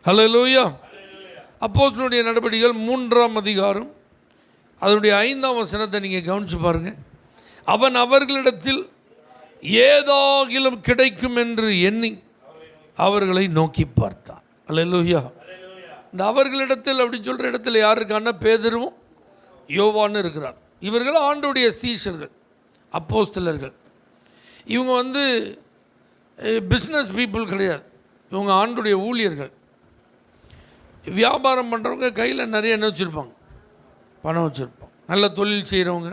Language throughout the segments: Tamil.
ஹல்லேலூயா. அப்போஸ்தலருடைய நடபடிகள் 3ஆம் அதிகாரம் அதனுடைய 5ஆம் வசனத்தை நீங்கள் கவனித்து பாருங்கள். அவன் அவர்களிடத்தில் ஏதாகிலும் கிடைக்கும் என்று எண்ணி அவர்களை நோக்கி பார்த்தான். ஹல்லேலூயா. இந்த அவர்களிடத்தில் அப்படின்னு சொல்கிற இடத்துல யார் இருக்கான்னா பேதுருவும் யோவானும் இருக்கிறார். இவர்கள் ஆண்டவருடைய சீஷர்கள், அப்போஸ்தலர்கள். இவங்க பிஸ்னஸ் பீப்புள் கிடையாது, இவங்க ஆண்டவருடைய ஊழியர்கள். வியாபாரம் பண்ணுறவங்க கையில் நிறைய என்ன வச்சுருப்பாங்க, பணம் வச்சுருப்பாங்க. நல்ல தொழில் செய்கிறவங்க,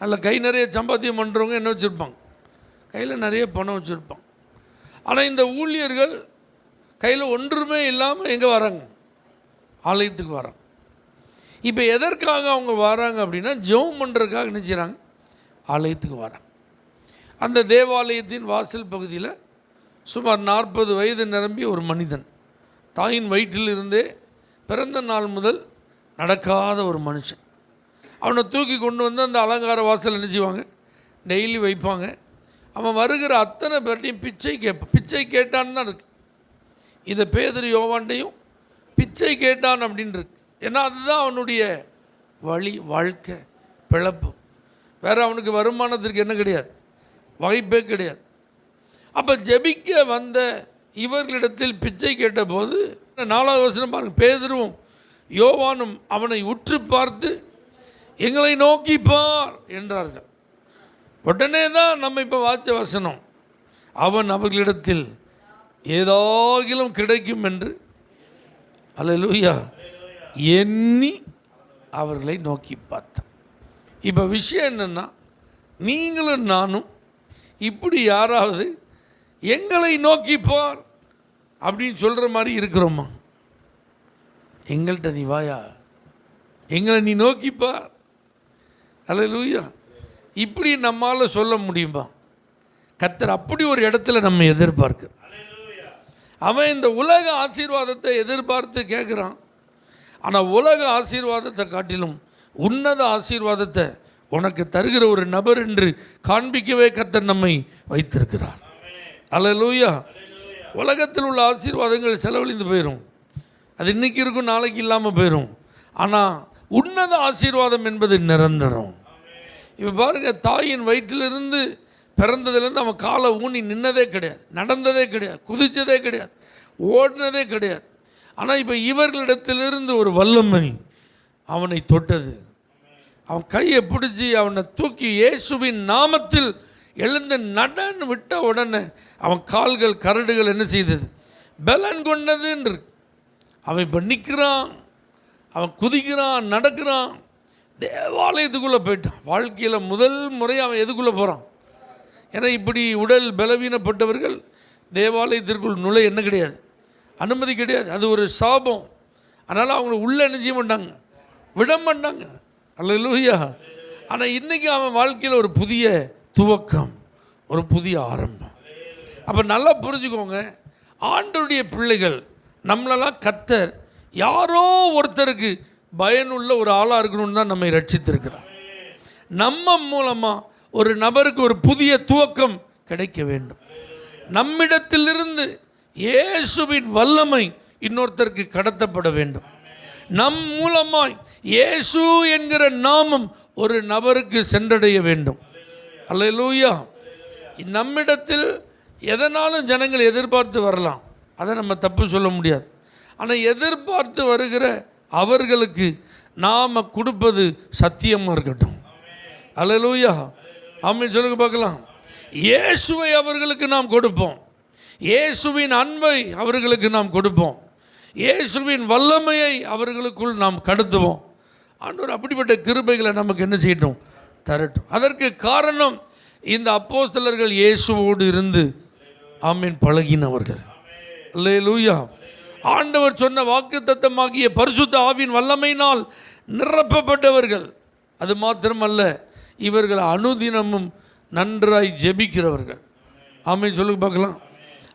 நல்ல கை நிறைய சம்பாத்தியம் பண்ணுறவங்க என்ன வச்சுருப்பாங்க, கையில் நிறைய பணம் வச்சுருப்பாங்க. ஆனால் இந்த ஊழியர்கள் கையில் ஒன்றுமே இல்லாமல் எங்கே வராங்க, ஆலயத்துக்கு வராங்க. இப்போ எதற்காக அவங்க வராங்க அப்படின்னா ஜெபம் பண்ணுறதுக்காக நினைச்சாங்க, ஆலயத்துக்கு வராங்க. அந்த தேவாலயத்தின் வாசல் பகுதியில் சுமார் 40 வயது நிரம்பிய ஒரு மனிதன், தாயின் வயிற்றிலிருந்தே பிறந்த நாள் முதல் நடக்காத ஒரு மனுஷன். அவனை தூக்கி கொண்டு வந்து அந்த அலங்கார வாசல் நினைச்சுவாங்க, டெய்லி வைப்பாங்க. அவன் வருகிற அத்தனை பேர்ட்டையும் பிச்சை கேட்டான்னு தான் இருக்கு. இதை பேதுரு யோவான்டையும் பிச்சை கேட்டான் அப்படின்னு இருக்கு. ஏன்னா அதுதான் அவனுடைய வழி, வாழ்க்கை, பிழப்பு. வேறு அவனுக்கு வருமானத்திற்கு என்ன கிடையாது, வாய்ப்பே கிடையாது. அப்போ ஜெபிக்க வந்த இவர்களிடத்தில் பிச்சை கேட்டபோது 4வது வசனம் பாருங்கள், பேதுருவும் யோவானும் அவனை உற்று பார்த்து எங்களை நோக்கி பார் என்றார்கள். உடனே தான் நம்ம இப்போ வாச்ச வசனம், அவன் அவர்களிடத்தில் ஏதாகிலும் கிடைக்கும் என்று அல்லேலூயா எண்ணி அவர்களை நோக்கி பார்த்தான். இப்போ விஷயம் என்னென்னா, நீங்களும் நானும் இப்படி யாராவது எங்களை நோக்கி பார் அப்படின்னு சொல்கிற மாதிரி இருக்கிறோமா? எங்கள்கிட்ட நீ வாயா, எங்களை நீ நோக்கிப்பார், அல்லேலூயா இப்படி நம்மால் சொல்ல முடியுமா? கர்த்தர் அப்படி ஒரு இடத்துல நம்ம எதிர்பார்க்க. அவன் இந்த உலக ஆசீர்வாதத்தை எதிர்பார்த்து கேட்குறான். ஆனால் உலக ஆசீர்வாதத்தை காட்டிலும் உன்னத ஆசீர்வாதத்தை உனக்கு தருகிற ஒரு நபர் என்று காண்பிக்கவே கர்த்தர் நம்மை வைத்திருக்கிறார். அல்லேலூயா. உலகத்தில் உள்ள ஆசீர்வாதங்கள் செலவழிந்து போயிடும், அது இன்றைக்கி இருக்கும், நாளைக்கு இல்லாமல் போயிடும். ஆனால் உன்னத ஆசீர்வாதம் என்பது நிரந்தரம். இப்போ பாருங்கள், தாயின் வயிற்றிலிருந்து பிறந்ததுலேருந்து அவன் காலை ஊனி நின்னதே கிடையாது, நடந்ததே கிடையாது, குதித்ததே கிடையாது, ஓடினதே கிடையாது. ஆனால் இப்போ இவர்களிடத்திலிருந்து ஒரு வல்லமை அவனை தொட்டது. அவன் கையை பிடிச்சி அவனை தூக்கி இயேசுவின் நாமத்தில் எழுந்து நடன்னு விட்ட உடனே அவன் கால்கள் கரடுகள் என்ன செய்தது, பலன் கொண்டதுன்று. அவன் இப்போ நிற்கிறான், அவன் குதிக்கிறான், நடக்கிறான், தேவாலயத்துக்குள்ளே போயிட்டான். வாழ்க்கையில் முதல் முறை அவன் எதுக்குள்ளே போகிறான்? ஏன்னா இப்படி உடல் பலவீனப்பட்டவர்கள் தேவாலயத்திற்குள் நுழை என்ன கிடையாது, அனுமதி கிடையாது, அது ஒரு சாபம். அதனால் அவங்களை உள்ளே என்ன செய்ய மாட்டாங்க, விட மாட்டாங்க. அல்லேலூயா. ஆனால் இன்றைக்கி அவன் வாழ்க்கையில் ஒரு புதிய துவக்கம், ஒரு புதிய ஆரம்பம். அப்போ நல்லா புரிஞ்சுக்கோங்க, ஆண்டவருடைய பிள்ளைகள் நம்மளெல்லாம் கர்த்தர் யாரோ ஒருத்தருக்கு பயனுள்ள ஒரு ஆளாக இருக்கணும்னு தான் நம்மை ரட்சித்திருக்கிறார். நம்ம மூலமாக ஒரு நபருக்கு ஒரு புதிய துவக்கம் கிடைக்க வேண்டும். நம்மிடத்திலிருந்து இயேசுவின் வல்லமை இன்னொருத்தருக்கு கடத்தப்பட வேண்டும். நம் மூலமாய் இயேசு என்கிற நாமம் ஒரு நபருக்கு சென்றடைய வேண்டும். அல்லேலூயா. நம்மிடத்தில் எதனாலும் ஜனங்கள் எதிர்பார்த்து வரலாம், அதை நம்ம தப்பு சொல்ல முடியாது. ஆனால் எதிர்பார்த்து வருகிற அவர்களுக்கு நாம் கொடுப்பது சத்தியமாக இருக்கட்டும். அல்லேலூயா. ஆமென் சொல்லுங்க பார்க்கலாம். இயேசுவை அவர்களுக்கு நாம் கொடுப்போம், இயேசுவின் அன்பை அவர்களுக்கு நாம் கொடுப்போம், இயேசுவின் வல்லமையை அவர்களுக்குள் நாம் கடத்துவோம். ஆண்டவர் அப்படிப்பட்ட கிருபைகளை நமக்கு என்ன செய்யட்டும், தரட்டும். அதற்கு காரணம் இந்த அப்போஸ்தலர்கள் இயேசுவோடு இருந்து ஆமென் பழகினவர்கள். அல்லேலூயா. ஆண்டவர் சொன்ன வாக்குத்தத்தமாகிய பரிசுத்த ஆவியின் வல்லமையினால் நிரப்பப்பட்டவர்கள். அது மாத்திரமல்ல, இவர்கள் அனுதினமும் நன்றாய் ஜெபிக்கிறவர்கள். ஆமென் சொல்லுங்க பார்க்கலாம்.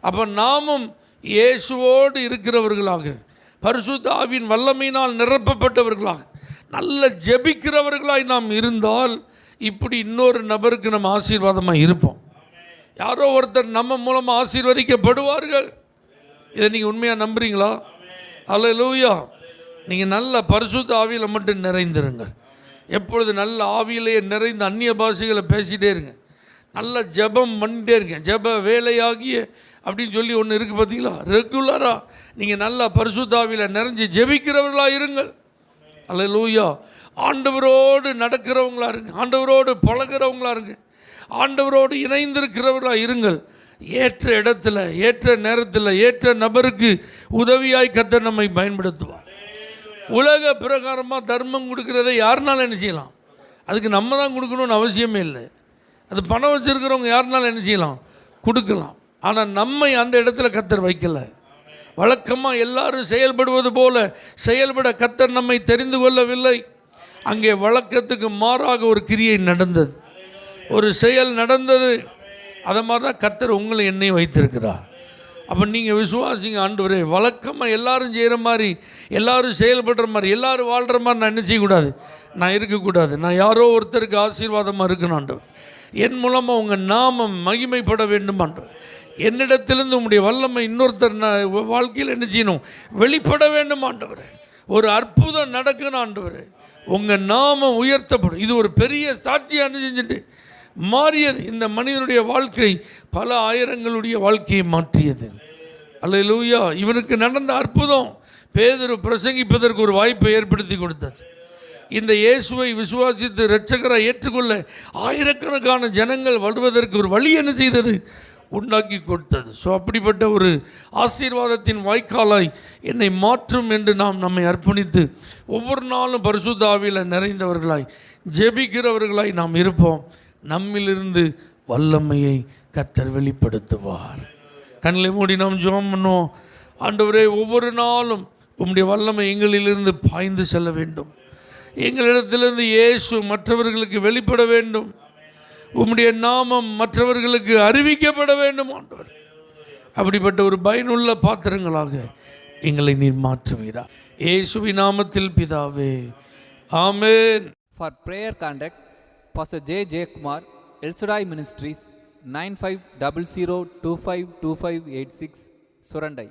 அப்போ நாமும் இயேசுவோடு இருக்கிறவர்களாக, பரிசுத்த ஆவியின் வல்லமையினால் நிரப்பப்பட்டவர்களாக, நல்ல ஜெபிக்கிறவர்களாய் நாம் இருந்தால் இப்படி இன்னொரு நபருக்கு நம்ம ஆசீர்வாதமாக இருப்போம். யாரோ ஒருத்தர் நம்ம மூலமாக ஆசீர்வதிக்கப்படுவார்கள். இதை நீங்கள் உண்மையாக நம்புறீங்களா? அல்லேலூயா. நீங்கள் நல்ல பரிசுத்த ஆவியில் மட்டும் நிறைந்திருங்கள். எப்பொழுது நல்ல ஆவியிலேயே நிறைந்த அந்நிய பாஷைகளை பேசிகிட்டே இருங்க. நல்ல ஜெபம் பண்ணிட்டே இருக்கேன். ஜெப வேலையாகிய அப்படின்னு சொல்லி ஒன்று இருக்குது பார்த்தீங்களா? ரெகுலராக நீங்கள் நல்ல பரிசுத்தாவியில் நிறைஞ்சு ஜெபிக்கிறவர்களாக இருங்கள். அல்லேலூயா. ஆண்டவரோடு நடக்கிறவங்களா இருங்க, ஆண்டவரோடு பழகிறவங்களா இருங்க, ஆண்டவரோடு இணைந்திருக்கிறவர்களாக இருங்கள். ஏற்ற இடத்துல ஏற்ற நேரத்தில் ஏற்ற நபருக்கு உதவியாய் கர்த்தர் நம்மை பயன்படுத்துவார். உலக பிரகாரமாக தர்மம் கொடுக்கறதை யாருனாலும் என்ன செய்யலாம்? அதுக்கு நம்ம தான் கொடுக்கணும்னு அவசியமே இல்லை. அது பணம் வச்சுருக்கிறவங்க யாருனாலும் என்ன செய்யலாம்? கொடுக்கலாம். ஆனால் நம்மை அந்த இடத்துல கர்த்தர் வைக்கலை. வழக்கமாக எல்லாரும் செயல்படுவது போல செயல்பட கர்த்தர் நம்மை தெரிந்து கொள்ளவில்லை. அங்கே வழக்கத்துக்கு மாறாக ஒரு கிரியை நடந்தது, ஒரு செயல் நடந்தது. அதை மாதிரி தான் கர்த்தர் உங்களை என்னையும் வைத்திருக்கிறார். அப்போ நீங்கள் விசுவாசிங்க, ஆண்டவரே வழக்கமாக எல்லாரும் செய்கிற மாதிரி, எல்லாரும் செயல்படுற மாதிரி, எல்லாரும் வாழ்கிற மாதிரி நான் என்ன செய்யக்கூடாது? நான் இருக்கக்கூடாது. நான் யாரோ ஒருத்தருக்கு ஆசீர்வாதமாக இருக்கணும் ஆண்டவர். என் மூலமாக உங்கள் நாமம் மகிமைப்பட வேண்டும் ஆண்டவர். என்னிடத்திலிருந்து உங்களுடைய வல்லமை இன்னொருத்தர் வாழ்க்கையில் என்ன செய்யணும்? வெளிப்பட வேண்டும் ஆண்டவர். ஒரு அற்புதம் நடக்கணும் ஆண்டவர். உங்கள் நாமம் உயர்த்தப்படும். இது ஒரு பெரிய சாட்சியாக அனுசரிச்சுட்டு மாறியது. இந்த மனிதனுடைய வாழ்க்கை பல ஆயிரங்களுடைய வாழ்க்கையை மாற்றியது. அல்லேலூயா. இவனுக்கு நடந்த அற்புதம் பேதுரு பிரசங்கிப்பதற்கு ஒரு வாய்ப்பை ஏற்படுத்தி கொடுத்தது. இந்த இயேசுவை விசுவாசித்து இரட்சகராக ஏற்றுக்கொள்ள ஆயிரக்கணக்கான ஜனங்கள் வருவதற்கு ஒரு வழி என்ன செய்தது? உண்டாக்கி கொடுத்தது. ஸோ அப்படிப்பட்ட ஒரு ஆசீர்வாதத்தின் வாய்க்காலாய் என்னை மாற்றும் என்று நாம் நம்மை அர்ப்பணித்து ஒவ்வொரு நாளும் பரிசுத்த ஆவியில் நிறைந்தவர்களாய் ஜெபிக்கிறவர்களாய் நாம் இருப்போம். நம்மிலிருந்து வல்லமையை கர்த்தர் வெளிப்படுத்துவார். கண்களை மூடி நாம் ஜெபம் பண்ணுவோம். ஆண்டவரே, ஒவ்வொரு நாளும் உம்முடைய வல்லமை எங்களிலிருந்து பாய்ந்து செல்ல வேண்டும். எங்களிடத்திலிருந்து இயேசு மற்றவர்களுக்கு வெளிப்பட வேண்டும். உம்முடைய நாமம் மற்றவர்களுக்கு அறிவிக்கப்பட வேண்டும் ஆண்டவர். அப்படிப்பட்ட ஒரு பயனுள்ள பாத்திரங்களாக எங்களை நீர் மாற்றுவீரா. இயேசுவின் நாமத்தில் பிதாவே, ஆமென். For prayer contact, Pastor J. Kumar, El Shaddai Ministries, 9500252586, Surandai.